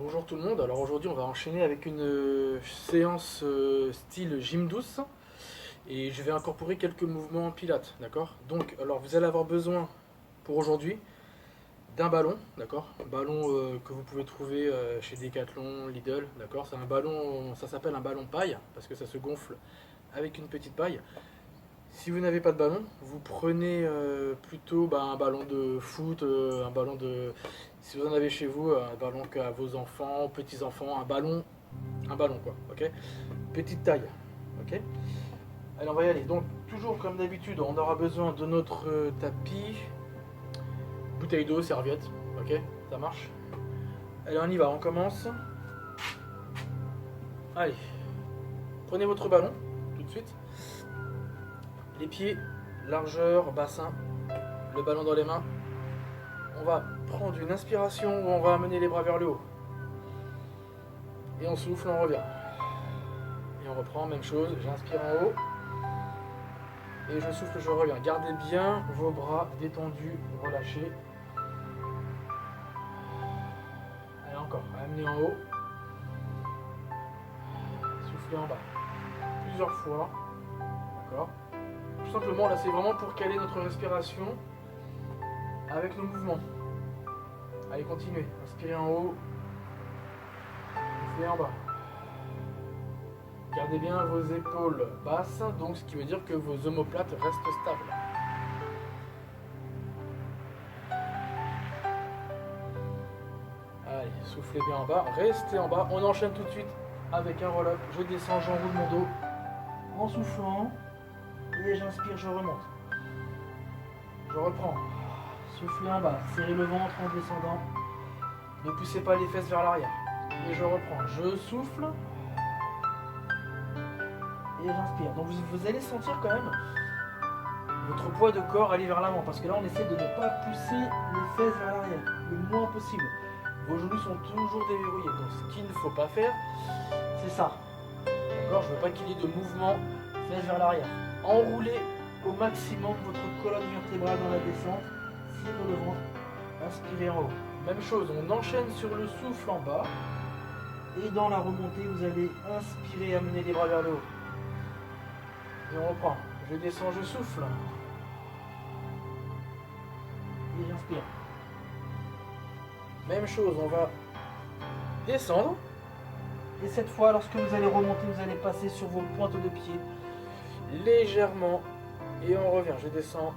Bonjour tout le monde, alors aujourd'hui on va enchaîner avec une séance style gym douce et je vais incorporer quelques mouvements en pilates, d'accord? Donc alors vous allez avoir besoin pour aujourd'hui d'un ballon, d'accord? Un ballon que vous pouvez trouver chez Decathlon, Lidl, d'accord? C'est un ballon, ça s'appelle un ballon paille parce que ça se gonfle avec une petite paille. Si vous n'avez pas de ballon, vous prenez plutôt un ballon de foot, un ballon de... Si vous en avez chez vous, un ballon qu'à vos enfants, petits-enfants, un ballon quoi, ok? Petite taille, ok? Allez, on va y aller. Donc, toujours comme d'habitude, on aura besoin de notre tapis, bouteille d'eau, serviette, ok? Ça marche? Allez, on y va, on commence. Allez, prenez votre ballon, tout de suite. Les pieds, largeur, bassin, le ballon dans les mains. On va prendre une inspiration où on va amener les bras vers le haut. Et on souffle, on revient. Et on reprend, même chose, j'inspire en haut. Et je souffle, je reviens. Gardez bien vos bras détendus, relâchés. Allez, encore, amenez en haut. Soufflez en bas. Plusieurs fois. D'accord. Tout simplement, là, c'est vraiment pour caler notre respiration avec le mouvement. Allez, continuez. Inspirez en haut. Soufflez en bas. Gardez bien vos épaules basses, donc ce qui veut dire que vos omoplates restent stables. Allez, soufflez bien en bas, restez en bas. On enchaîne tout de suite avec un roll-up. Je descends, j'enroule mon dos en soufflant. Et j'inspire, je remonte. Je reprends. Soufflez en bas, serrez le ventre en descendant. Ne poussez pas les fesses vers l'arrière. Et je reprends. Je souffle. Et j'inspire. Donc vous allez sentir quand même votre poids de corps aller vers l'avant. Parce que là, on essaie de ne pas pousser les fesses vers l'arrière. Le moins possible. Vos genoux sont toujours déverrouillés. Donc ce qu'il ne faut pas faire, c'est ça. D'accord? Je ne veux pas qu'il y ait de mouvement fesses vers l'arrière. Enroulez au maximum votre colonne vertébrale dans la descente. Serrez le ventre. Inspirez en haut. Même chose, on enchaîne sur le souffle en bas. Et dans la remontée, vous allez inspirer, amener les bras vers le haut. Et on reprend. Je descends, je souffle. Et j'inspire. Même chose, on va descendre. Et cette fois, lorsque vous allez remonter, vous allez passer sur vos pointes de pied. Légèrement. Et on revient. Je descends.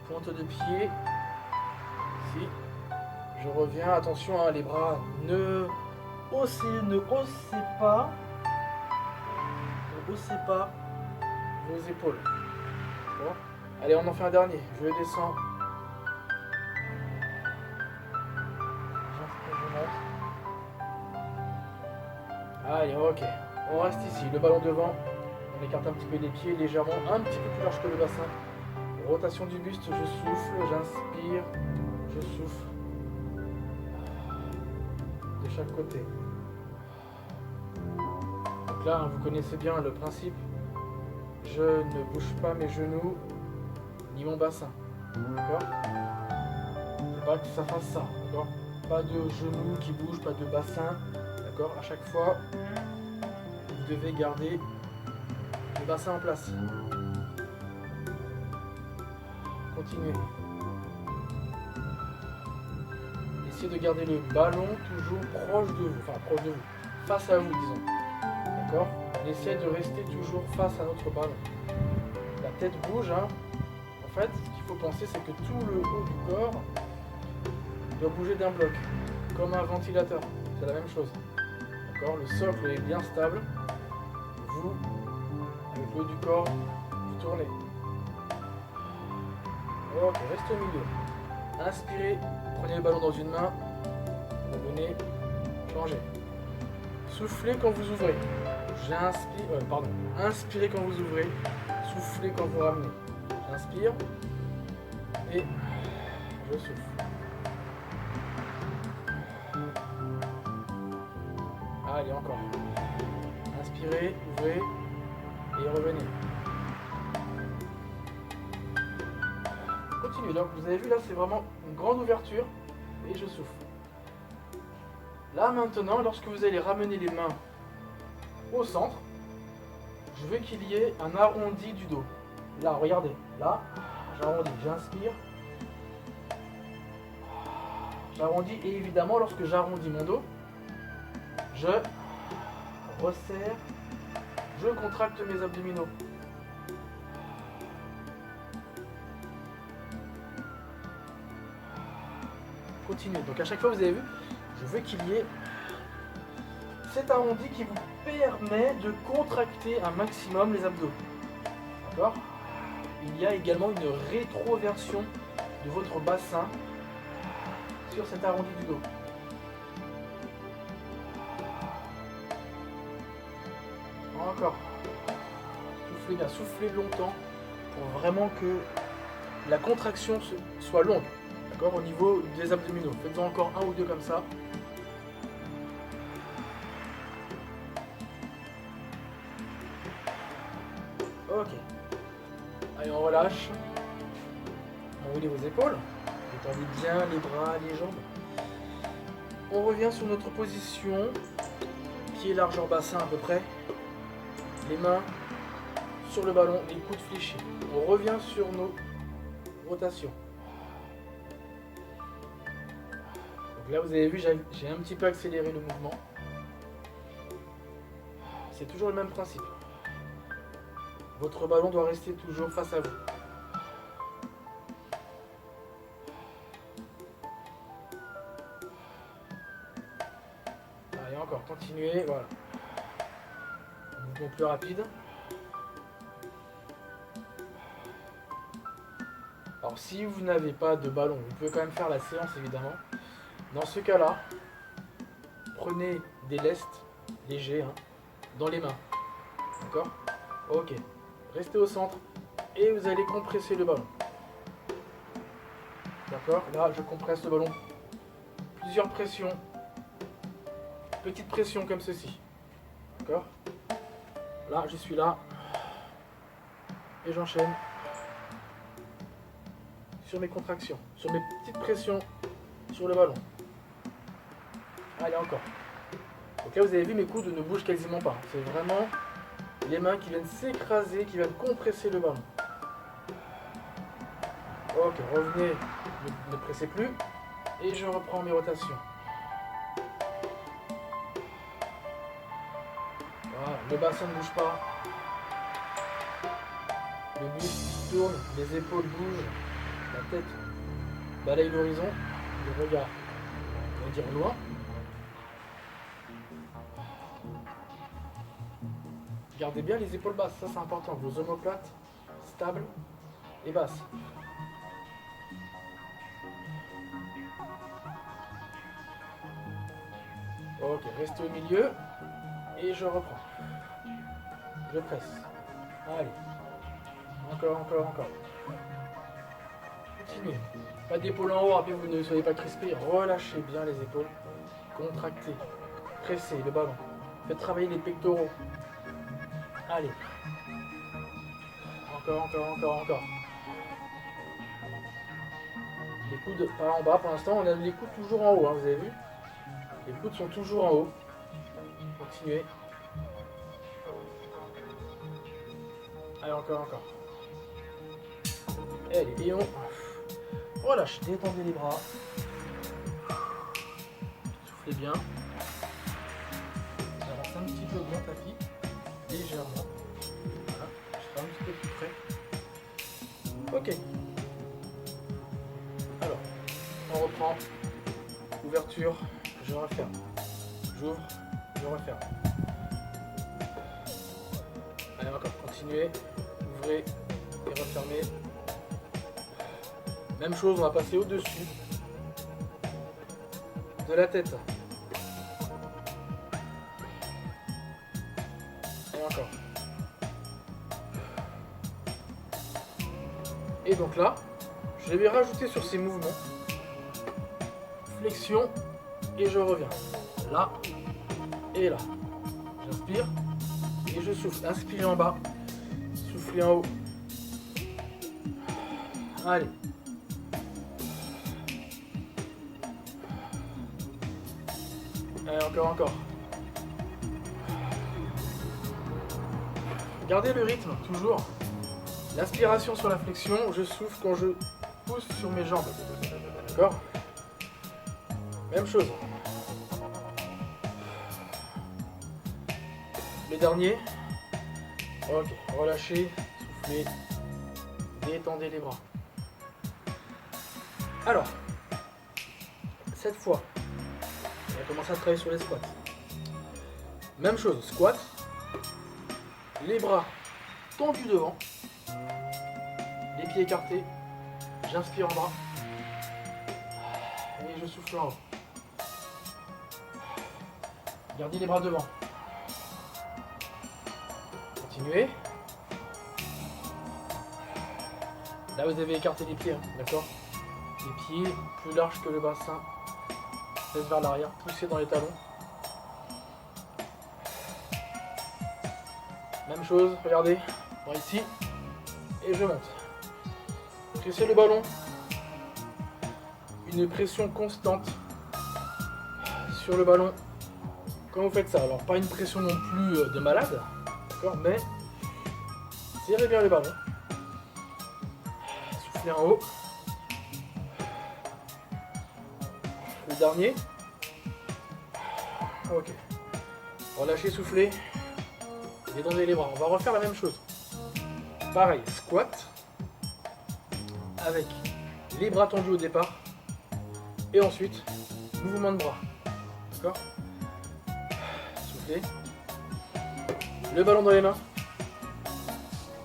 Pointe de pied. Ici. Je reviens. Attention, hein, les bras ne haussez pas. Ne haussez pas vos épaules. Bon. Allez, on en fait un dernier. Je descends. J'inspire, je monte. Allez, ok. On reste ici. Le ballon devant. On écarte un petit peu les pieds, légèrement, un petit peu plus large que le bassin. Rotation du buste, je souffle, j'inspire, je souffle. De chaque côté. Donc là, vous connaissez bien le principe. Je ne bouge pas mes genoux ni mon bassin. D'accord? Il ne faut pas que ça fasse ça. D'accord? Pas de genoux qui bougent, pas de bassin. D'accord? À chaque fois, vous devez garder le bassin en place. Continuez. Essayez de garder le ballon toujours proche de vous, face à vous, disons. D'accord? On essaie de rester toujours face à notre ballon. La tête bouge, hein. En fait, ce qu'il faut penser, c'est que tout le haut du corps doit bouger d'un bloc, comme un ventilateur. C'est la même chose. D'accord? Le socle est bien stable. Vous, avec le haut du corps, vous tournez. Ok, restez au milieu. Inspirez, prenez le ballon dans une main. Revenez, changez. Soufflez quand vous ouvrez. Inspirez quand vous ouvrez. Soufflez quand vous ramenez. J'inspire. Et je souffle. Allez, encore. Inspirez, ouvrez. Et revenez. Continuez. mais là, vous avez vu, là, c'est vraiment une grande ouverture. Et je souffle. Là, maintenant, lorsque vous allez ramener les mains au centre, je veux qu'il y ait un arrondi du dos. Là, regardez. Là, j'arrondis, j'inspire. J'arrondis et évidemment, lorsque j'arrondis mon dos, je resserre, je contracte mes abdominaux. Continuez. Donc à chaque fois, vous avez vu, je veux qu'il y ait cet arrondi qui vous permet de contracter un maximum les abdos. D'accord? Il y a également une rétroversion de votre bassin sur cet arrondi du dos. Encore. Soufflez bien, soufflez longtemps pour vraiment que la contraction soit longue. D'accord? Au niveau des abdominaux. Faites-en encore un ou deux comme ça. Ok. Allez, on relâche. Enroulez vos épaules. Détendez bien les bras, les jambes. On revient sur notre position. Pied largeur bassin à peu près. Les mains sur le ballon, les coudes fléchis. On revient sur nos rotations. Donc là, vous avez vu, j'ai un petit peu accéléré le mouvement. C'est toujours le même principe. Votre ballon doit rester toujours face à vous. Allez, encore, continuez, voilà. Un mouvement plus rapide. Alors si vous n'avez pas de ballon, vous pouvez quand même faire la séance évidemment. Dans ce cas-là, prenez des lestes légers dans les mains. D'accord? Ok. Restez au centre et vous allez compresser le ballon. D'accord? Là, je compresse le ballon. Plusieurs pressions. Petite pression comme ceci. D'accord? Là, je suis là. Et j'enchaîne sur mes contractions, sur mes petites pressions sur le ballon. Allez, encore. Donc là, vous avez vu, mes coudes ne bougent quasiment pas. C'est vraiment les mains qui viennent s'écraser, qui viennent compresser le ballon. Ok, revenez, ne pressez plus. Et je reprends mes rotations. Voilà, le bassin ne bouge pas. Le buste tourne, les épaules bougent, la tête balaye l'horizon, le regard, on va dire loin. Gardez bien les épaules basses, ça c'est important. Vos omoplates stables et basses. Ok, restez au milieu et je reprends. Je presse. Allez. Encore. Continuez. Pas d'épaule en haut, après vous ne soyez pas crispés. Relâchez bien les épaules. Contractez. Pressez le ballon. Faites travailler les pectoraux. Allez. Encore. Les coudes pas en bas pour l'instant. On a les coudes toujours en haut, vous avez vu? Les coudes sont toujours en haut. Continuez. Allez, encore. Allez, et on relâche, détendez les bras. Soufflez bien. J'avance un petit peu mon tapis, légèrement. Voilà, je serai un petit peu plus près. Ok. Alors, on reprend. Ouverture, je referme. J'ouvre, je referme. Allez, encore, continuez. Ouvrez et refermez. Même chose, on va passer au-dessus de la tête. Et encore. Et donc là, je vais rajouter sur ces mouvements flexion et je reviens. Là et là. J'inspire et je souffle. Inspirez en bas, soufflez en haut. Allez. Allez, encore, encore. Gardez le rythme, toujours. L'inspiration sur la flexion, je souffle quand je pousse sur mes jambes. D'accord? Même chose. Le dernier. Ok, relâchez, soufflez, détendez les bras. Alors, cette fois, on va commencer à travailler sur les squats. Même chose, squat, les bras tendus devant, les pieds écartés, j'inspire en bas et je souffle en haut. Gardez les bras devant. Continuez. Là vous avez écarté les pieds, hein, d'accord? Les pieds plus larges que le bassin. Laisse vers l'arrière, poussez dans les talons. Même chose, regardez, bon, ici, et je monte. Pressez le ballon. Une pression constante sur le ballon quand vous faites ça. Alors pas une pression non plus de malade, d'accord, mais serrez bien le ballon. Soufflez en haut. Le dernier. Ok. Relâchez, soufflez. Détendez les bras. On va refaire la même chose. Pareil, squat. Avec les bras tendus au départ. Et ensuite, mouvement de bras. D'accord? Soufflez. Le ballon dans les mains.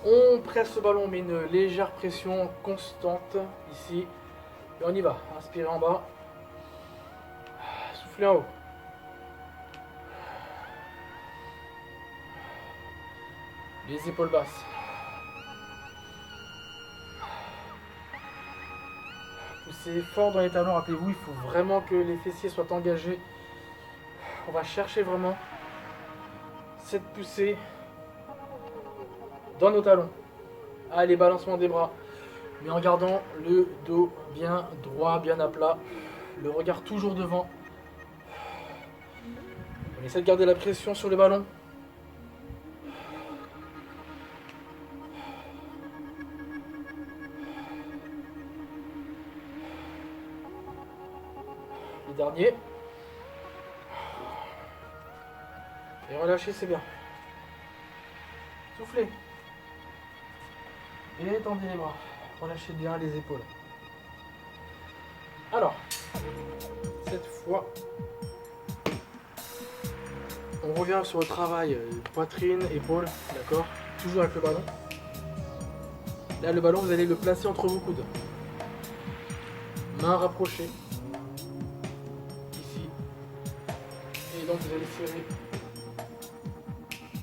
On presse le ballon, on met une légère pression constante ici. Et on y va. Inspirez en bas. Soufflez en haut. Les épaules basses. Poussez fort dans les talons. Rappelez-vous, il faut vraiment que les fessiers soient engagés. On va chercher vraiment cette poussée dans nos talons. Allez, balancement des bras. Mais en gardant le dos bien droit, bien à plat. Le regard toujours devant. On essaie de garder la pression sur le ballon. Le dernier. Et relâchez, c'est bien. Soufflez. Et étendez les bras. Relâchez bien les épaules. Alors, cette fois, on revient sur le travail poitrine, épaules, d'accord? Toujours avec le ballon. Là, le ballon, vous allez le placer entre vos coudes. Mains rapprochées. Ici. Et donc, vous allez serrer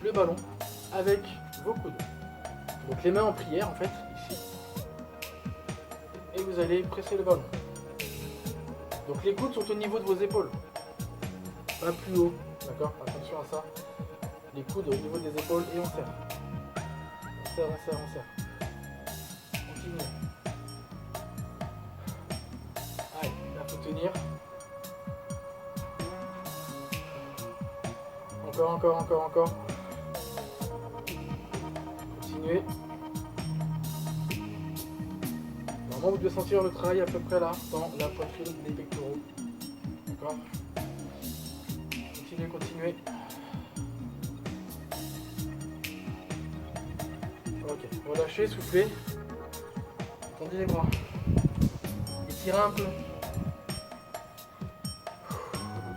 le ballon avec vos coudes. Donc, les mains en prière, en fait, ici. Et vous allez presser le ballon. Donc, les coudes sont au niveau de vos épaules. Pas plus haut, d'accord? Attention à ça. Les coudes au niveau des épaules et on serre. On serre, on serre, on serre. Continuez. Allez, là faut tenir. Encore, encore, encore. Continuez. Normalement vous devez sentir le travail à peu près là, dans la poitrine des pectoraux. D'accord? Continuez, continuez. Ok, relâchez, soufflez. Tendez les bras. Étirez un peu.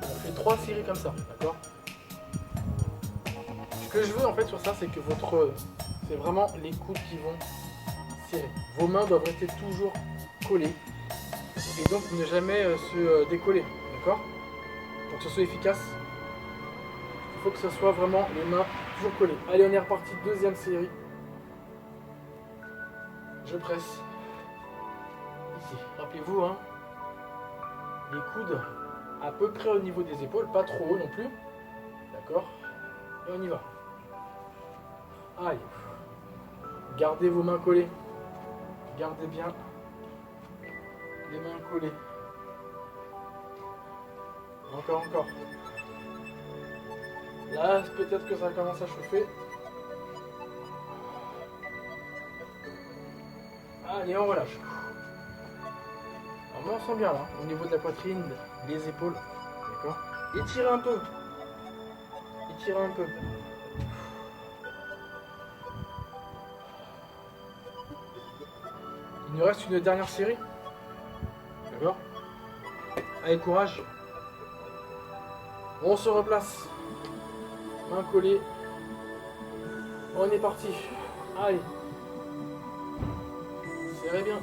On fait 3 séries comme ça, d'accord? Ce que je veux en fait sur ça, c'est que c'est vraiment les coudes qui vont serrer. Vos mains doivent rester toujours collées et donc ne jamais se décoller, d'accord? Pour que ce soit efficace, il faut que ce soit vraiment les mains toujours collées. Allez, on est reparti, deuxième série. Je presse ici. Rappelez-vous, hein, les coudes à peu près au niveau des épaules, pas trop haut non plus. D'accord? Et on y va. Aïe. Gardez vos mains collées. Gardez bien les mains collées. Encore, encore. Là, peut-être que ça commence à chauffer. Allez, on relâche. Alors, moi, on sent bien là, au niveau de la poitrine, les épaules. D'accord. Étirez un peu. Étirez un peu. Il nous reste une dernière série. D'accord. Allez, courage. On se replace. Main collée. On est parti. Allez. Serrez bien.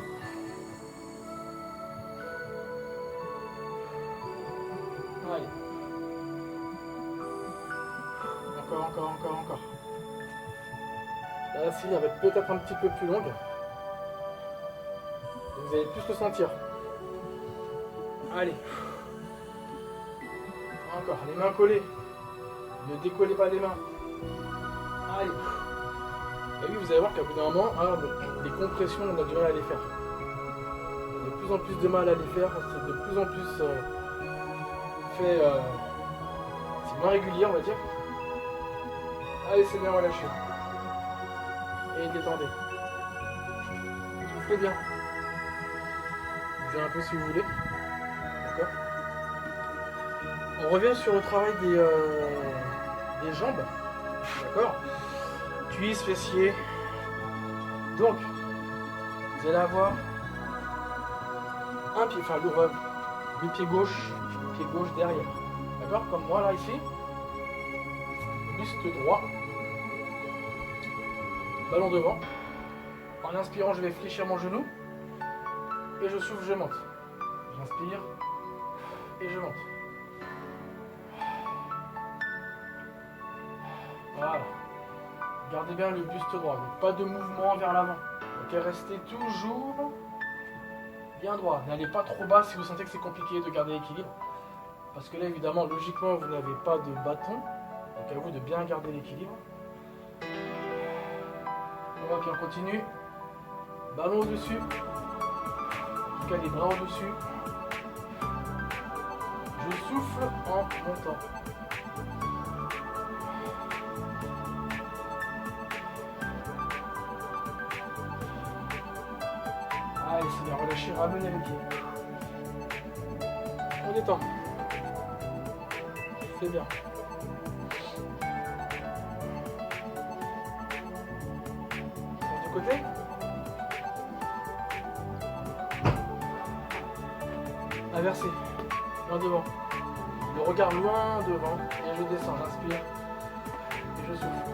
Allez. Encore. La série va être peut-être un petit peu plus longue. Vous allez plus le sentir. Allez. Encore. Les mains collées. Ne décollez pas les mains. Allez. Et oui, vous allez voir qu'à bout d'un moment, alors, les compressions, on a du mal à les faire. On a de plus en plus de mal à les faire. C'est de plus en plus fait. C'est moins régulier, on va dire. Allez, c'est bien relâché. Et détendez. Soufflez bien. Bougez un peu si vous voulez. D'accord. On revient sur le travail des jambes. D'accord. Cuisses, fessiers. Donc, vous allez avoir un pied, enfin le pied gauche derrière. D'accord. Comme moi là ici. Buste droit. Ballon devant. En inspirant, je vais fléchir mon genou. Et je souffle, je monte. J'inspire. Et je monte. Voilà. Gardez bien le buste droit. Donc pas de mouvement vers l'avant. Ok, restez toujours bien droit. N'allez pas trop bas si vous sentez que c'est compliqué de garder l'équilibre. Parce que là, évidemment, logiquement, vous n'avez pas de bâton. Donc à vous de bien garder l'équilibre. Ok, on continue. Ballon au-dessus. En tout cas, les bras au-dessus. Je souffle en montant. Allez, c'est bien, relâchez, ramenez les pieds. On détend. C'est bien. Du côté. Inversé. Loin devant. Le regard loin devant. Et je descends, j'inspire. Et je souffle.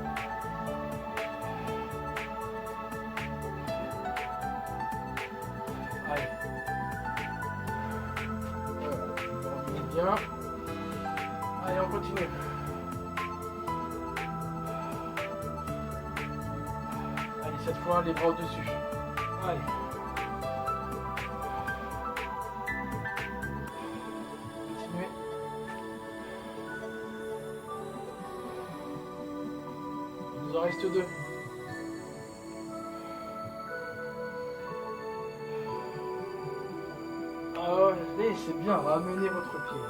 Allez. Et bien. Allez, on continue. Allez, cette fois, les bras au-dessus. Allez. Continuez. Il nous en reste deux. Allez, c'est bien, ramenez votre pied.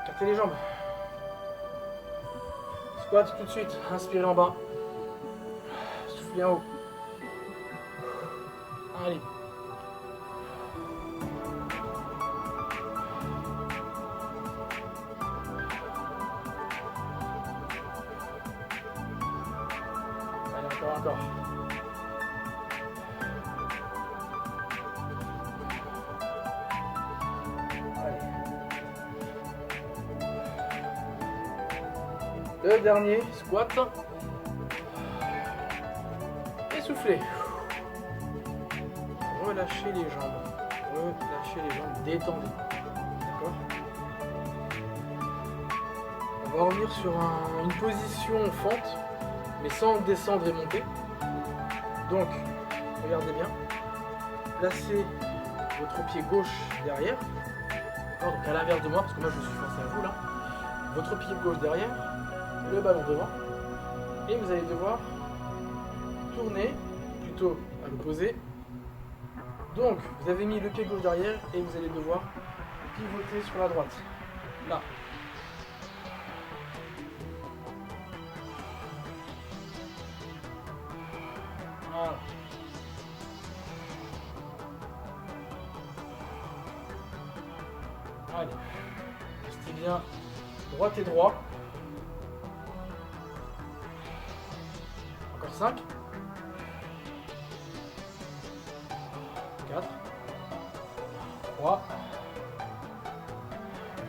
Cartez les jambes. Squat tout de suite, inspirez en bas. Soufflez en haut. Allez. Allez, encore. Le dernier, squat. Et soufflez. Relâchez les jambes. Détendez. D'accord. On va revenir sur une position fente, mais sans descendre et monter. Donc, regardez bien. Placez votre pied gauche derrière. D'accord, donc à l'inverse de moi, parce que moi je suis face à vous là. Votre pied gauche derrière. Le ballon devant et vous allez devoir tourner plutôt à l'opposé. Donc vous avez mis le pied gauche derrière et vous allez devoir pivoter sur la droite. Là. Voilà. Allez. Restez bien droite et droit. Encore 5. 4. 3.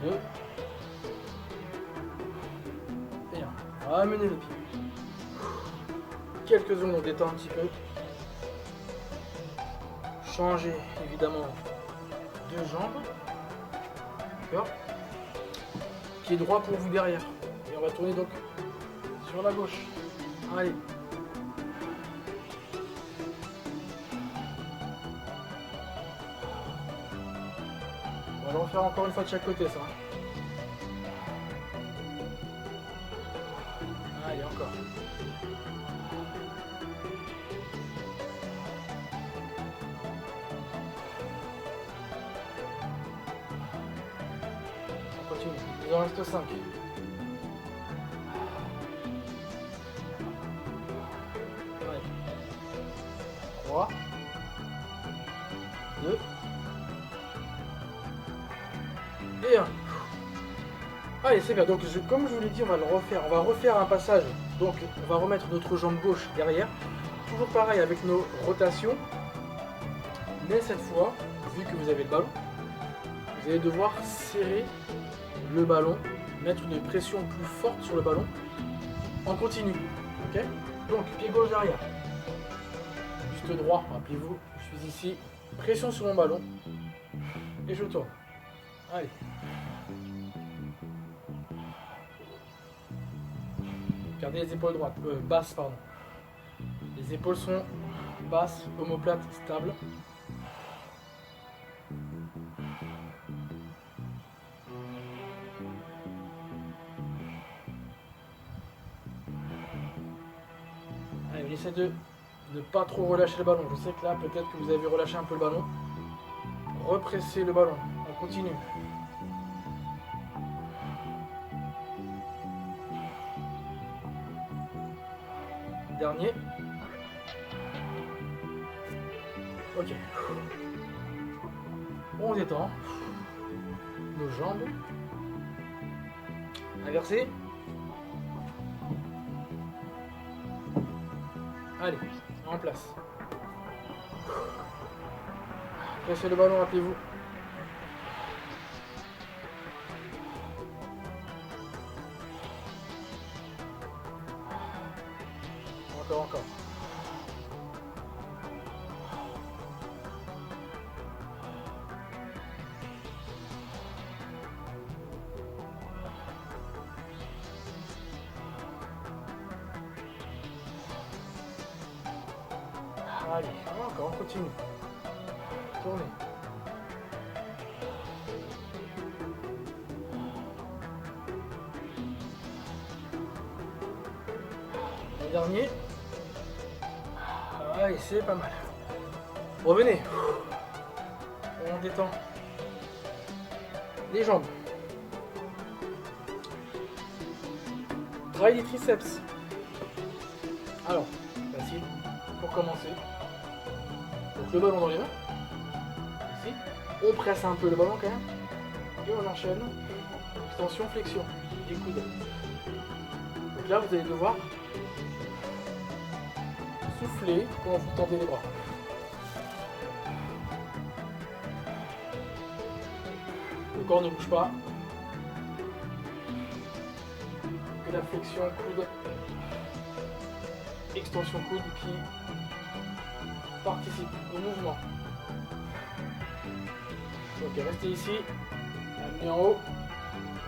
2. Et 1. Ramenez le pied. Quelques secondes, on détend un petit peu. Changez évidemment de jambe. D'accord. Pied droit pour vous derrière. Et on va tourner donc sur la gauche. Allez. On va le refaire encore une fois de chaque côté, ça. Allez, encore. On continue. Il en reste 5. 3, 2 et 1. Allez, c'est bien. Donc, comme je vous l'ai dit, on va le refaire. On va refaire un passage. Donc, on va remettre notre jambe gauche derrière. Toujours pareil avec nos rotations. Mais cette fois, vu que vous avez le ballon, vous allez devoir serrer le ballon, mettre une pression plus forte sur le ballon en continu. Ok? Donc, pied gauche derrière. Juste droit, rappelez-vous, je suis ici, pression sur mon ballon et je tourne. Allez. Gardez les épaules droites, basses, pardon. Les épaules sont basses, omoplates, stables. Allez, on essaie de ne pas trop relâcher le ballon. Je sais que là, peut-être que vous avez relâché un peu le ballon. Repressez le ballon. On continue. Dernier. Ok. On détend. Nos jambes. Inversé. Allez, en place. Pressez le ballon, rappelez-vous. Encore. Allez, encore, on continue. Tournez. Le dernier. Allez, c'est pas mal. Revenez. On détend les jambes. Travail des triceps. Alors, facile. Pour commencer. Donc le ballon dans les mains. Ici. On presse un peu le ballon quand même. Et on enchaîne. Extension, flexion. Et coude. Donc là, vous allez devoir souffler quand vous tendez les bras. Le corps ne bouge pas. Que la flexion coude, extension coude qui participe au mouvement. Ok, restez ici. Amenez en haut.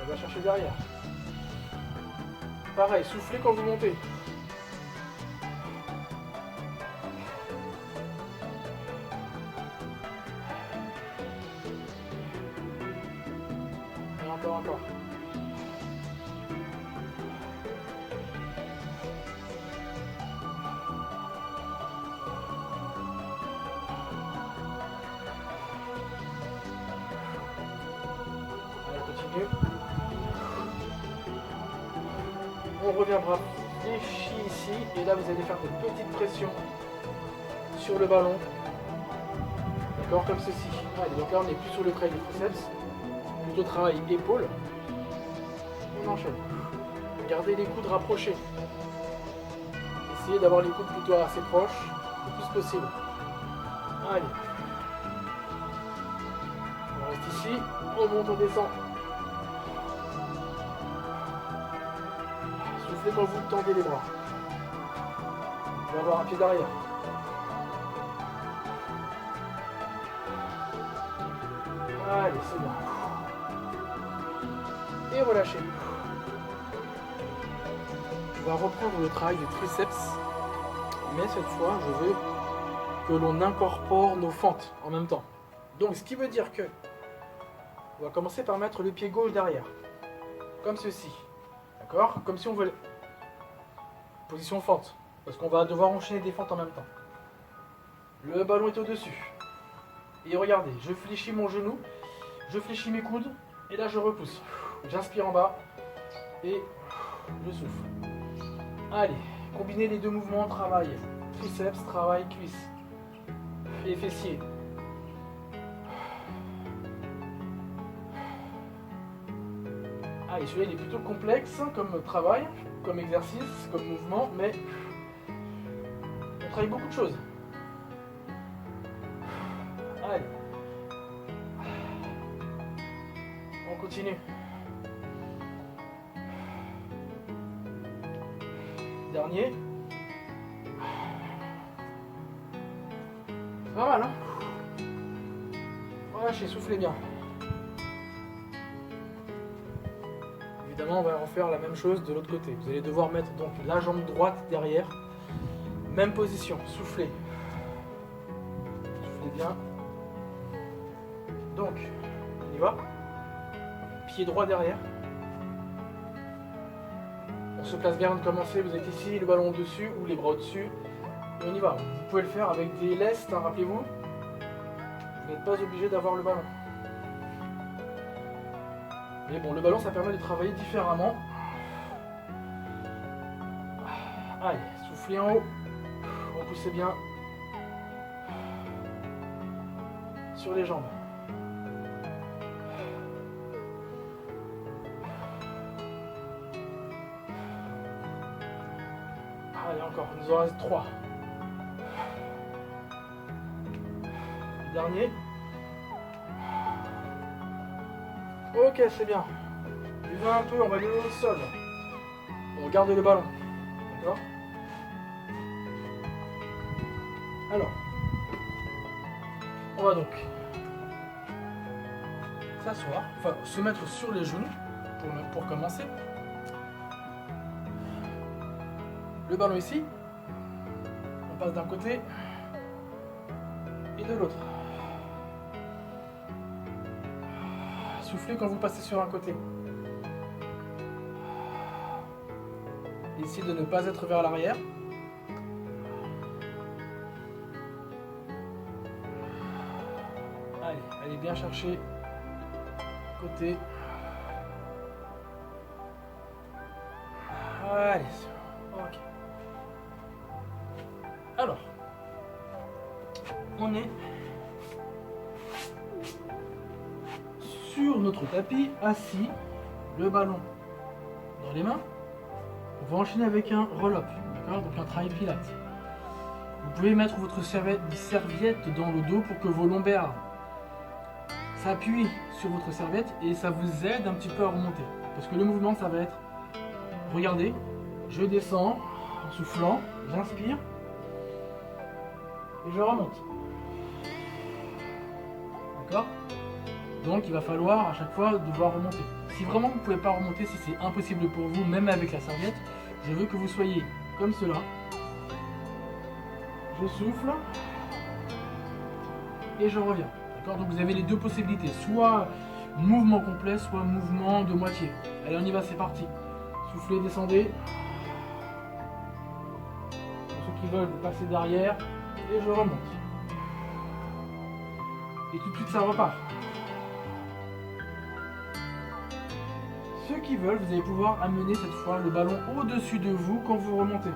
On va chercher derrière. Pareil, soufflez quand vous montez. Et encore. continue. On reviendra fléchi ici. Et là, vous allez faire de petites pressions sur le ballon. D'accord, comme ceci. Allez, donc là, on n'est plus sur le trait du triceps. Plutôt travail épaule. On enchaîne. Gardez les coudes rapprochés. Essayez d'avoir les coudes plutôt assez proches, le plus possible. Allez. On reste ici. On monte, on descend. Soufflez quand vous tendez les bras. On va avoir un pied d'arrière. Allez, c'est bon. Et relâchez. On va reprendre le travail du triceps, mais cette fois, je veux que l'on incorpore nos fentes en même temps. Donc, ce qui veut dire que on va commencer par mettre le pied gauche derrière, comme ceci. D'accord? Comme si on voulait. Position fente, parce qu'on va devoir enchaîner des fentes en même temps. Le ballon est au-dessus. Et regardez, je fléchis mon genou, je fléchis mes coudes, et là je repousse. J'inspire en bas, et je souffle. Allez, combinez les deux mouvements, travail triceps, travail cuisse et fessier. Allez, celui-là il est plutôt complexe comme travail, comme exercice, comme mouvement, mais on travaille beaucoup de choses. Allez, on continue. Dernier. C'est pas mal, hein? Relâchez, soufflez bien. Évidemment, on va refaire la même chose de l'autre côté. Vous allez devoir mettre donc la jambe droite derrière. Même position, soufflez. Soufflez bien. Donc, on y va. Pied droit derrière. On se place bien de commencer, vous êtes ici, le ballon au-dessus ou les bras au-dessus. Et on y va. Vous pouvez le faire avec des lestes, hein, rappelez-vous. Vous n'êtes pas obligé d'avoir le ballon. Mais bon, le ballon, ça permet de travailler différemment. Allez, soufflez en haut. Repoussez bien. Sur les jambes. Allez, encore, il nous en reste 3. Dernier. Ok, c'est bien. Buvez un peu, on va aller au sol. On garde le ballon. D'accord? Alors, on va donc s'asseoir, enfin se mettre sur les genoux pour commencer. Le ballon ici, on passe d'un côté et de l'autre. Soufflez quand vous passez sur un côté. Essayez de ne pas être vers l'arrière. Allez, allez bien chercher côté. Allez, ok. Alors, on est sur notre tapis, assis, le ballon dans les mains. On va enchaîner avec un roll-up, d'accord? Donc un travail pilates. Vous pouvez mettre votre serviette dans le dos pour que vos lombaires s'appuient sur votre serviette et ça vous aide un petit peu à remonter. Parce que le mouvement, ça va être, regardez, je descends en soufflant, j'inspire et je remonte. D'accord? Donc il va falloir à chaque fois devoir remonter. Si vraiment vous ne pouvez pas remonter, si c'est impossible pour vous, même avec la serviette, je veux que vous soyez comme cela. Je souffle et je reviens. D'accord? Donc vous avez les deux possibilités, soit mouvement complet, soit mouvement de moitié. Allez, on y va, c'est parti. Soufflez, descendez. Pour ceux qui veulent, vous passez derrière et je remonte. Et tout de suite, ça repart. Ceux qui veulent, vous allez pouvoir amener cette fois le ballon au-dessus de vous quand vous remontez.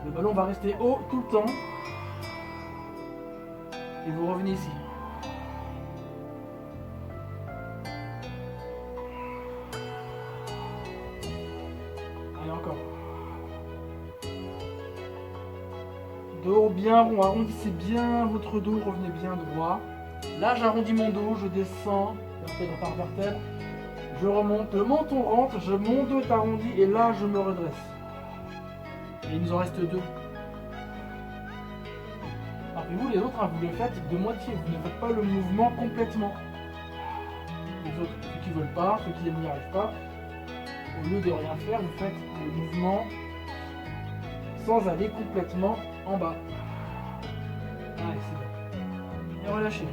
Le ballon va rester haut tout le temps. Et vous revenez ici. Allez, encore. Dos bien rond, arrondissez bien votre dos, revenez bien droit. Là, j'arrondis mon dos, je descends, vertèbre par vertèbre. Je remonte, le menton rentre, mon dos est arrondi et là, je me redresse. Et il nous en reste 2. Rappelez-vous, les autres, hein, vous le faites de moitié, vous ne faites pas le mouvement complètement. Les autres, ceux qui ne veulent pas, ceux qui n'y arrivent pas, au lieu de rien faire, vous faites le mouvement sans aller complètement en bas. Allez, c'est bon. Et relâchez.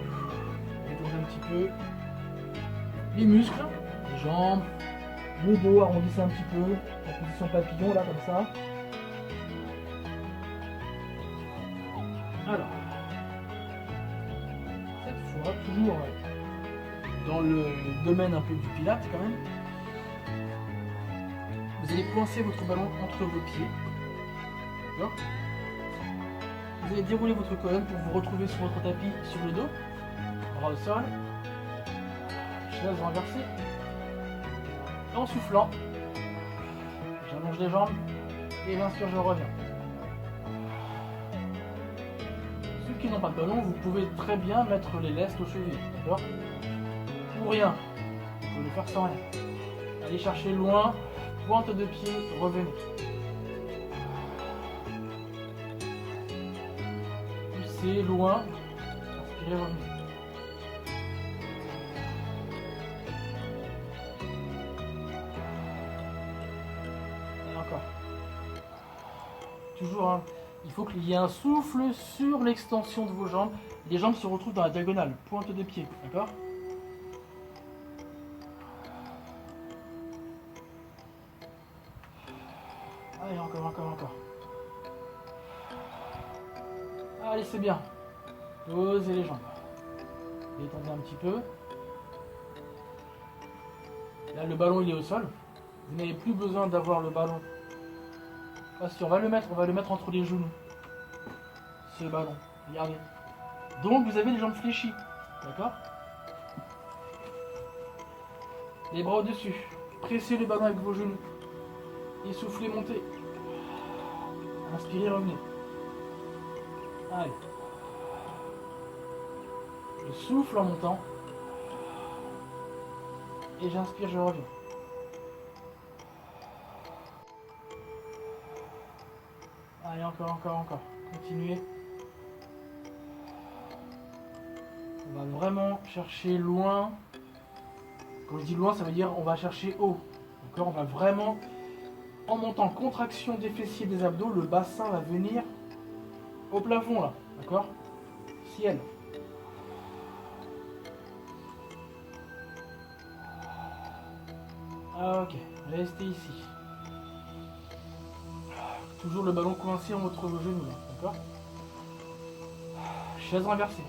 Détendez un petit peu les muscles, les jambes, le dos, arrondissez un petit peu, en position papillon, là, comme ça. Alors, cette fois, toujours dans le domaine un peu du pilate quand même, vous allez coincer votre ballon entre vos pieds. D'accord ? Vous allez dérouler votre colonne pour vous retrouver sur votre tapis sur le dos, bras au sol, chaise renversée. En soufflant, j'allonge les jambes et j'inspire, je reviens. Ceux qui n'ont pas de ballon, vous pouvez très bien mettre les lestes aux chevilles, d'accord ? Ou rien, vous pouvez le faire sans rien. Allez chercher loin, pointe de pied, revenez. Poussez loin, inspirez, revenez. Et encore. Toujours, hein, il faut qu'il y ait un souffle sur l'extension de vos jambes. Les jambes se retrouvent dans la diagonale, pointe de pied, d'accord ? Allez, encore. Allez, c'est bien. Posez les jambes. Détendez un petit peu. Là, le ballon, il est au sol. Vous n'avez plus besoin d'avoir le ballon. Voici, on va le mettre entre les genoux. Ce ballon. Regardez. Donc, vous avez les jambes fléchies. D'accord ? Les bras au-dessus. Pressez le ballon avec vos genoux. Et soufflez, montez. Inspirez, revenez. Allez. Je souffle en montant. Et j'inspire, je reviens. Allez, encore. Continuez. On va vraiment chercher loin. Quand je dis loin, ça veut dire on va chercher haut. D'accord ? On va vraiment, en montant, contraction des fessiers, des abdos, le bassin va venir au plafond là. D'accord ? Ciel. Ok, restez ici. Toujours le ballon coincé entre vos genoux, d'accord ? Chaise renversée.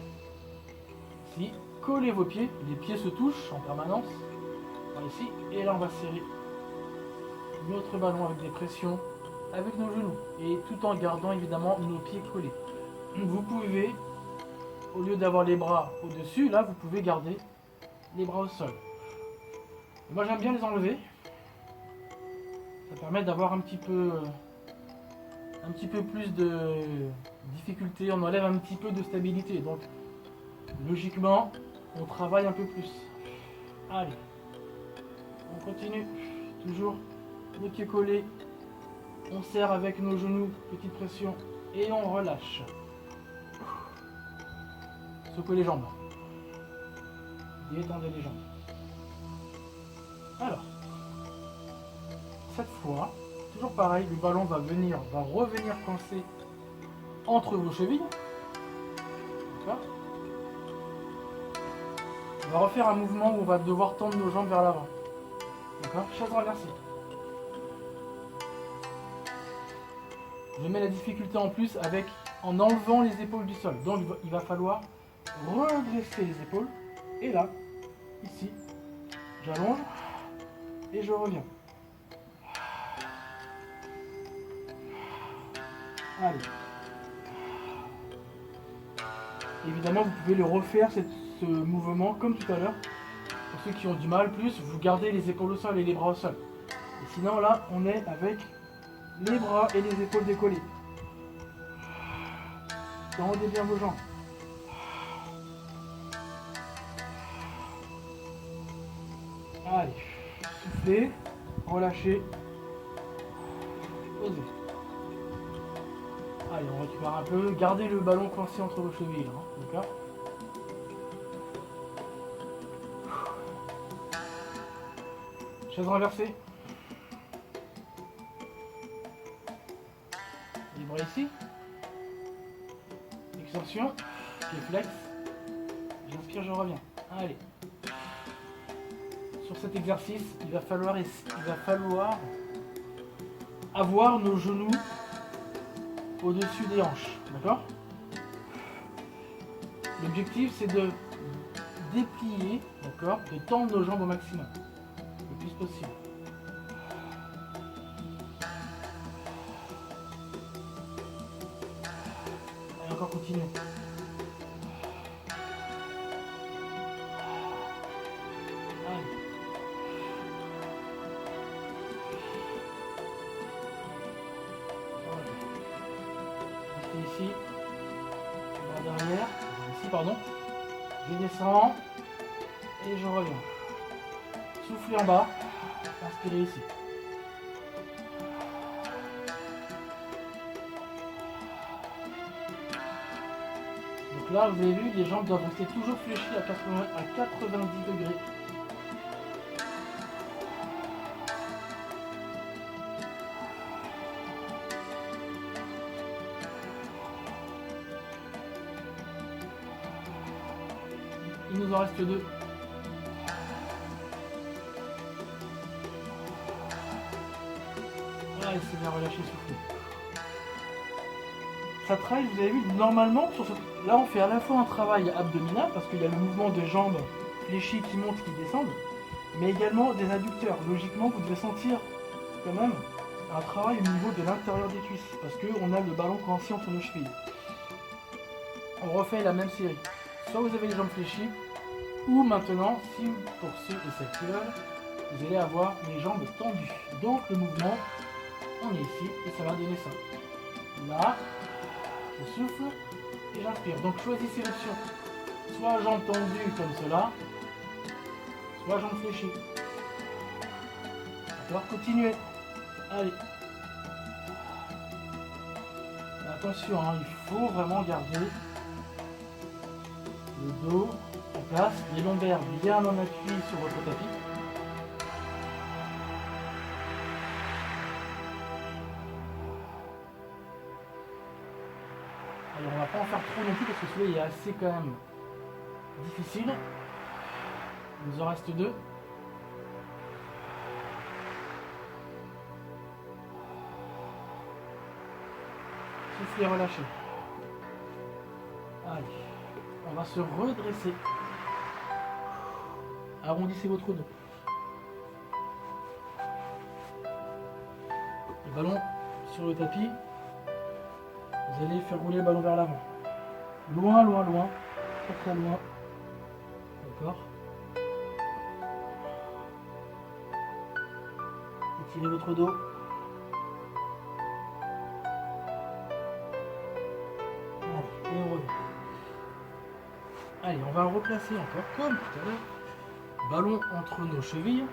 Ici, collez vos pieds, les pieds se touchent en permanence. Par ici, et là on va serrer notre ballon avec des pressions avec nos genoux. Et tout en gardant évidemment nos pieds collés. Vous pouvez, au lieu d'avoir les bras au-dessus, là vous pouvez garder les bras au sol. Et moi j'aime bien les enlever. Ça permet d'avoir un petit peu plus de difficulté, on enlève un petit peu de stabilité. Donc logiquement, on travaille un peu plus. Allez, on continue. Toujours les pieds collés. On serre avec nos genoux, petite pression, et on relâche. Secouez les jambes. Détendez les jambes. Alors, cette fois, toujours pareil, le ballon va revenir coincer entre vos chevilles. D'accord ? On va refaire un mouvement où on va devoir tendre nos jambes vers l'avant. D'accord ? Chaise renversée. Je mets la difficulté en plus en enlevant les épaules du sol. Donc il va falloir redresser les épaules. Et là, ici, j'allonge. et je reviens. Allez. Évidemment, vous pouvez le refaire, ce mouvement, comme tout à l'heure. Pour ceux qui ont du mal, plus, vous gardez les épaules au sol et les bras au sol. Et sinon, là, on est avec les bras et les épaules décollées. Tendez bien vos jambes. Allez, soufflez, relâchez, posez. Allez, on récupère un peu. Gardez le ballon coincé entre vos chevilles, hein, d'accord? Chaise renversée. Les bras ici. Extension. Pied flex. J'inspire, je reviens. Allez. Sur cet exercice, il va falloir avoir nos genoux au-dessus des hanches. D'accord? L'objectif, c'est de déplier, d'accord, de tendre nos jambes au maximum, le plus possible. Allez, encore continuer. Allez. Restez ici. Bras derrière. Ici, pardon. Je descends et je reviens. Soufflez en bas. Inspirez ici. Donc là, vous avez vu, les jambes doivent rester toujours fléchies à 90 degrés. Il nous en reste deux. Allez, c'est bien relâché, soufflez. Ça travaille, vous avez vu, normalement, là on fait à la fois un travail abdominal, parce qu'il y a le mouvement des jambes fléchies qui montent, qui descendent, mais également des adducteurs. Logiquement, vous devez sentir quand même un travail au niveau de l'intérieur des cuisses, parce qu'on a le ballon coincé entre nos chevilles. On refait la même série. Soit vous avez les jambes fléchies, ou maintenant, si pour ceux et celles qui veulent, vous allez avoir les jambes tendues. Donc le mouvement, on est ici, et ça va donner ça. Là, je souffle et j'inspire. Donc choisissez l'option. Soit jambes tendues comme cela, soit jambes fléchies. Alors continuez. Allez. Mais attention, hein, il faut vraiment garder le dos en place, les lombaires bien en appui sur votre tapis. Alors on va pas en faire trop non plus parce que celui-là il est assez quand même difficile. Il nous en reste deux. Soufflez, relâchez. Allez, on va se redresser. Arrondissez votre dos. Le ballon sur le tapis. Vous allez faire rouler le ballon vers l'avant. Loin, loin, loin. Très très loin. D'accord. Étirez votre dos. Allez, et on revient. Allez, on va replacer encore comme tout à l'heure. Ballon entre nos chevilles.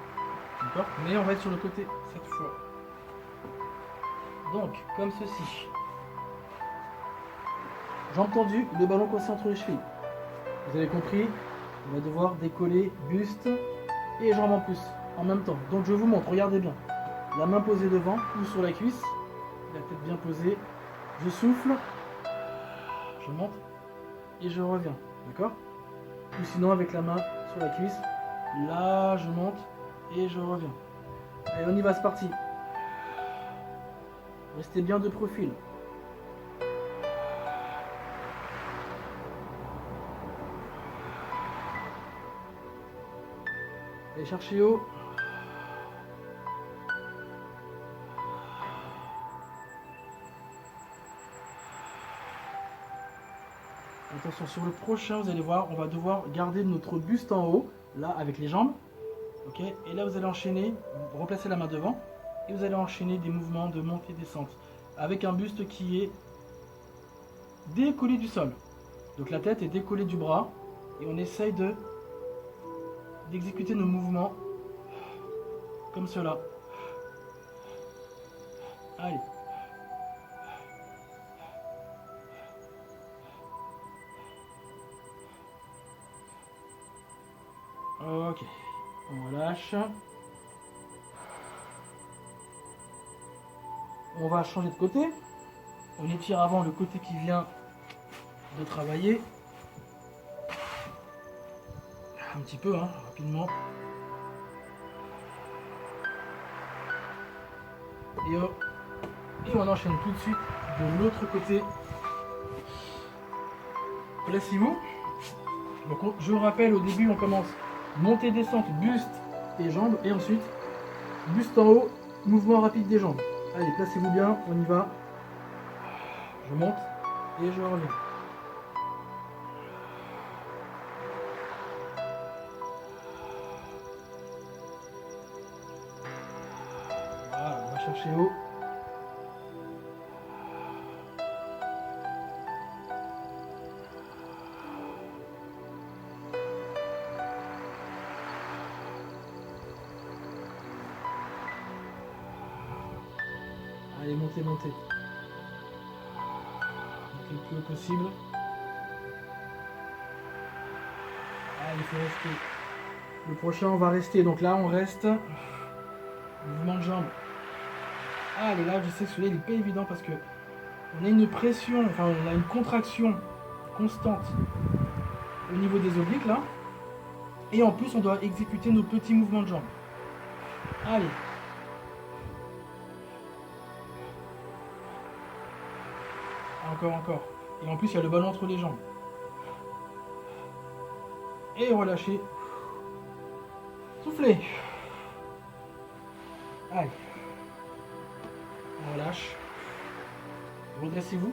D'accord. Mais on va être sur le côté cette fois. Donc, comme ceci. Jambes tendues, le ballon coincé entre les chevilles. Vous avez compris, on va devoir décoller buste et jambes en plus, en même temps. Donc je vous montre, regardez bien. La main posée devant ou sur la cuisse, la tête bien posée. Je souffle, je monte et je reviens. D'accord? Ou sinon avec la main sur la cuisse, là je monte et je reviens. Allez, on y va, c'est parti. Restez bien de profil. Allez, cherchez haut. Attention, sur le prochain, vous allez voir, on va devoir garder notre buste en haut, là, avec les jambes. Ok. Et là, vous allez enchaîner, replacer la main devant, et vous allez enchaîner des mouvements de montée-descente, avec un buste qui est décollé du sol. Donc la tête est décollée du bras, et on essaye d'exécuter nos mouvements comme cela. Allez. Ok, on relâche. On va changer de côté. On étire avant le côté qui vient de travailler. Un petit peu, hein, rapidement. Et on enchaîne tout de suite de l'autre côté. Placez-vous. Donc je vous rappelle, au début on commence montée, descente, buste et jambes. Et ensuite, buste en haut, mouvement rapide des jambes. Allez, placez-vous bien, on y va. Je monte et je reviens. Voilà, on va chercher haut. Allez, montez, montez. Le plus haut possible. Allez, il faut rester. Le prochain, on va rester. Donc là, on reste. Mouvement de jambe. Allez, là, je sais que celui-là, il n'est pas évident parce que on a une pression, enfin, on a une contraction constante au niveau des obliques, là. Et en plus, on doit exécuter nos petits mouvements de jambes. Allez. Encore, encore. Et en plus, il y a le ballon entre les jambes. Et relâchez. Soufflez. Allez. On relâche. Redressez-vous.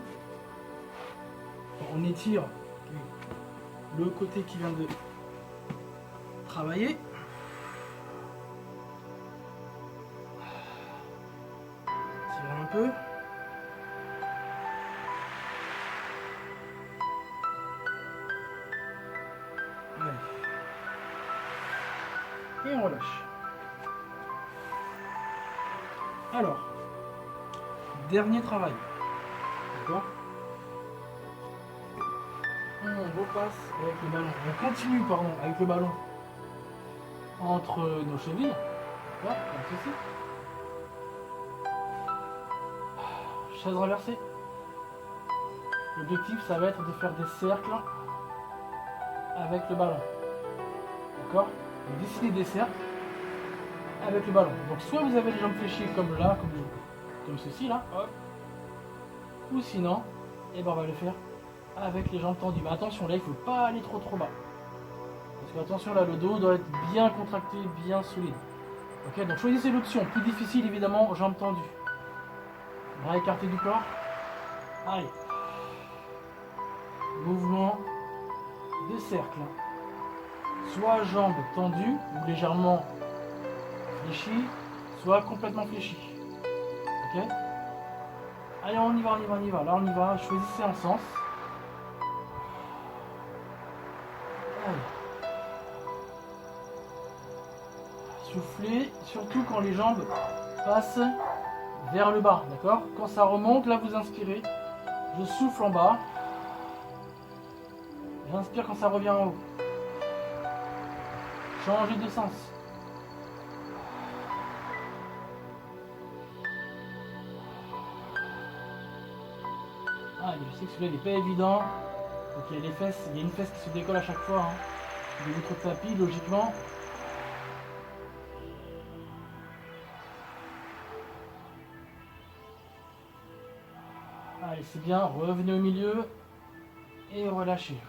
On étire le côté qui vient de travailler. Tirez un peu. Et on relâche. Alors, dernier travail. D'accord? On repasse avec le ballon. On continue, pardon, avec le ballon entre nos chevilles. D'accord? Comme ceci. Chaise renversée. L'objectif, ça va être de faire des cercles avec le ballon. D'accord? Dessiner des cercles avec le ballon. Donc soit vous avez les jambes fléchies comme là, comme ceci là, hop. Ou sinon, et ben on va le faire avec les jambes tendues. Mais attention, là il ne faut pas aller trop bas. Parce que attention, là le dos doit être bien contracté, bien solide. Ok, donc choisissez l'option. Plus difficile évidemment, jambes tendues. Bras écartés du corps. Allez. Mouvement de cercle. Soit jambes tendues ou légèrement fléchies, soit complètement fléchies. Ok? Allez, on y va, on y va, on y va. Là, on y va. Choisissez un sens. Allez. Soufflez, surtout quand les jambes passent vers le bas. D'accord? Quand ça remonte, là, vous inspirez. Je souffle en bas. J'inspire quand ça revient en haut. Changez de sens. Ah, je sais que celui-là n'est pas évident. Donc il y a les fesses, il y a une fesse qui se décolle à chaque fois. Hein. De votre tapis, logiquement. Allez, c'est bien. Revenez au milieu. Et relâchez.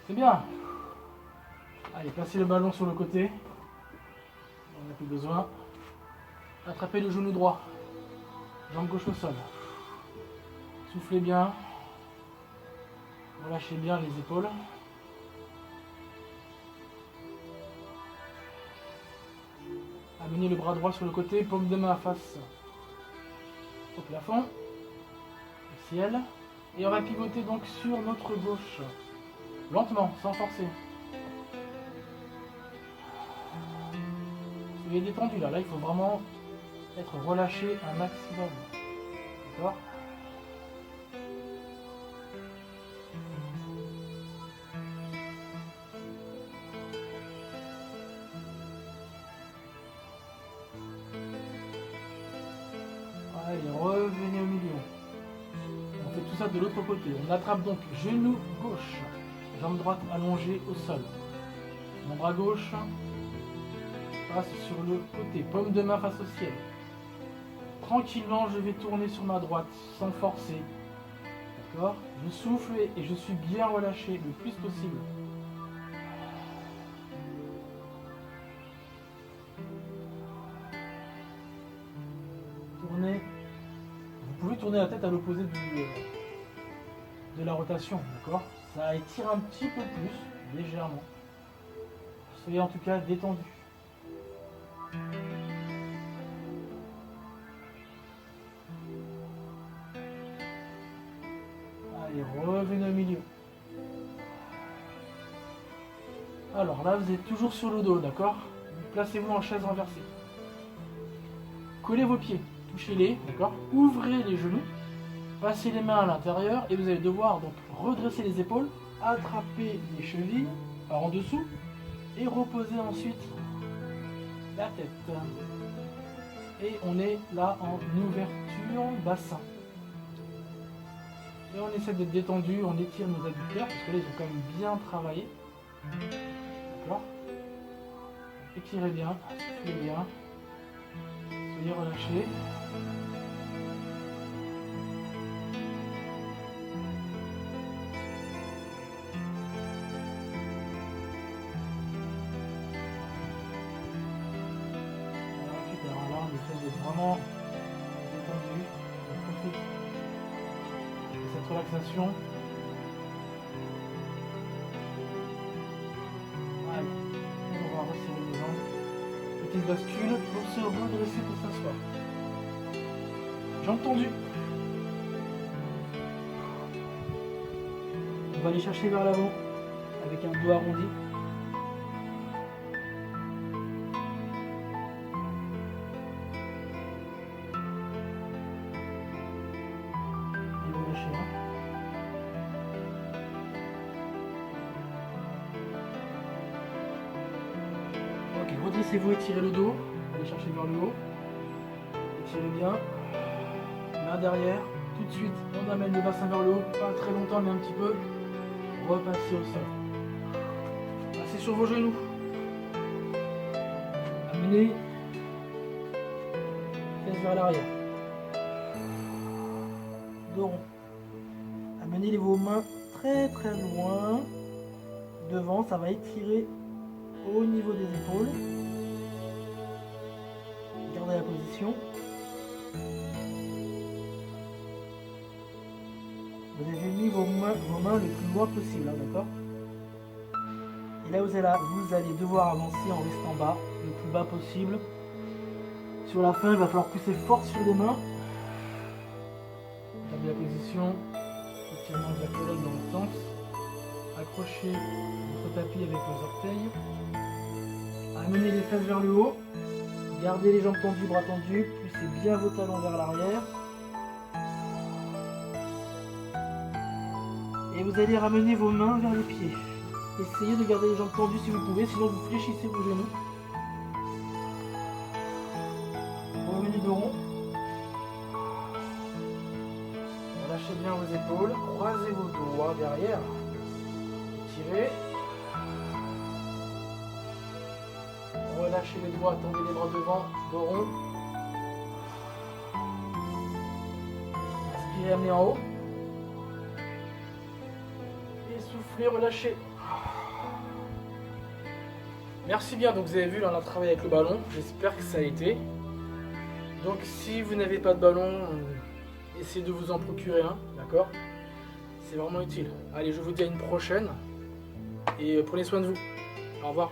C'est bien. Allez, placez le ballon sur le côté. On n'a plus besoin. Attrapez le genou droit. Jambe gauche au sol. Soufflez bien. Relâchez bien les épaules. Amenez le bras droit sur le côté, paume de main face au plafond, au ciel. Et on va pivoter donc sur notre gauche. Lentement, sans forcer. Soyez détendu là, il faut vraiment être relâché un maximum. D'accord ? Allez, revenez au milieu. On fait tout ça de l'autre côté. On attrape donc genou gauche, jambe droite allongée au sol. Mon bras gauche passe sur le côté, paume de main face au ciel. Tranquillement, je vais tourner sur ma droite sans forcer. D'accord ? Je souffle et je suis bien relâché le plus possible. Tournez. Vous pouvez tourner la tête à l'opposé de la rotation, d'accord ? Ça étire un petit peu plus, légèrement. Soyez en tout cas détendu. Allez, revenez au milieu. Alors là, vous êtes toujours sur le dos, d'accord ? Placez-vous en chaise renversée. Collez vos pieds, touchez-les, d'accord ? Ouvrez les genoux, passez les mains à l'intérieur et vous allez devoir donc redresser les épaules, attraper les chevilles par en dessous et reposer ensuite la tête. Et on est là en ouverture bassin. Et on essaie d'être détendu, on étire nos adducteurs parce que là ils ont quand même bien travaillé. D'accord ? Étirez bien, soufflez bien. Soyez relâchés. Voilà, super. Là, on essaie d'être vraiment détendu. On profite de cette relaxation. Allez, on va resserrer les jambes. Petite bascule pour se redresser, pour s'asseoir. Jambes tendues. On va aller chercher vers l'avant avec un dos arrondi. Et vous lâchez là. Ok, redressez-vous, étirez le dos. Allez chercher vers le haut. Étirez bien. Main derrière. Tout de suite, on amène le bassin vers le haut. Pas très longtemps, mais un petit peu. Repassez au sol. Passez sur vos genoux. Amenez. Fesses vers l'arrière. Dos rond. Amenez vos mains très très loin. Devant, ça va étirer au niveau des épaules. Gardez la position. Vous avez mis vos mains le plus loin possible, hein, d'accord ? Et là, vous allez devoir avancer en restant bas, le plus bas possible. Sur la fin, il va falloir pousser fort sur les mains. Gardez la position. Étirement de la colonne dans le sens. Accrochez votre tapis avec vos orteils. Amenez les fesses vers le haut. Gardez les jambes tendues, bras tendus. Poussez bien vos talons vers l'arrière. Et vous allez ramener vos mains vers les pieds. Essayez de garder les jambes tendues si vous pouvez, sinon vous fléchissez vos genoux. Revenez de rond. Relâchez bien vos épaules. Croisez vos doigts derrière. Étirez. Relâchez les doigts, tendez les bras devant, dos rond. Inspirez, amenez en haut. Et soufflez, relâchez. Merci bien, donc vous avez vu, là on a travaillé avec le ballon. J'espère que ça a été. Donc si vous n'avez pas de ballon, essayez de vous en procurer un, d'accord ? c'est vraiment utile. Allez, je vous dis à une prochaine et prenez soin de vous. Au revoir.